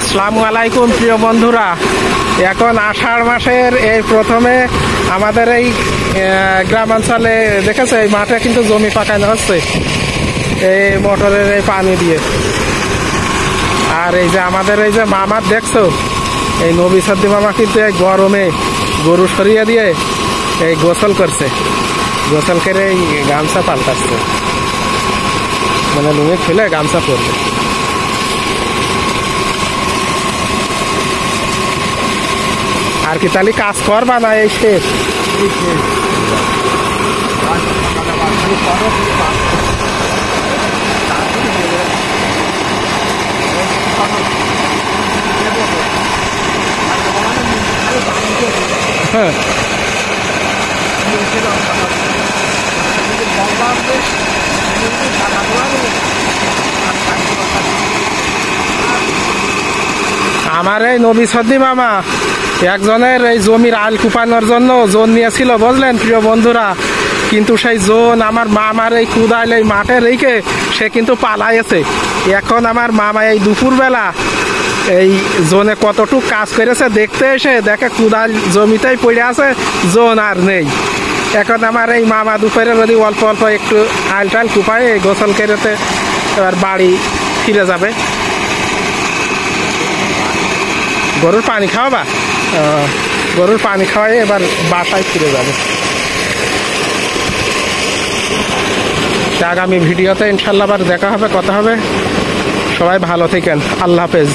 আসসালামু আলাইকুম প্রিয় বন্ধুরা, এখন আষাঢ় মাসের এই প্রথমে আমাদের এই গ্রামাঞ্চলে দেখেছে এই মাঠে কিন্তু জমি পাকানো হচ্ছে এই মোটরের এই পানি দিয়ে। আর এই যে আমাদের এই যে মামা দেখছো, এই নবী সদ্দি মামা কিন্তু এই গরমে গরু সরিয়ে দিয়ে এই গোসল করছে, গোসল করে এই গামছা পাল্টাচ্ছে, মানে লুঙ্গি খুলে গামছা পরবে। আর কি তাহলে কাজ করবা না এই শেষ? হ্যাঁ, আমার এই নবী সদ্দি মামা একজনের এই জমির আল কুপানোর জন্য জোন নিয়েছিল, বুঝলেন প্রিয় বন্ধুরা। কিন্তু সেই জোন আমার মামার এই কুদাইল এই মাঠে রেখে সে কিন্তু পালাইছে। এখন আমার মামা এই দুপুরবেলা এই জোনে কতটুক কাজ করেছে দেখতে এসে দেখে কুদাল জমিতেই পড়ে আছে, জোন আর নেই। এখন আমার এই মামা দুপুরে যদি অল্প অল্প একটু আল টাল কুপায় গোসল কেরেতে এবার বাড়ি ফিরে যাবে। গরুর পানি খাওয়াবা? গরুর পানি খাওয়াই এবার বাসায় ফিরে যাবে। আগামী ভিডিওতে ইনশাল্লাহ আবার দেখা হবে, কথা হবে। সবাই ভালো থাকেন, আল্লাহ হাফেজ।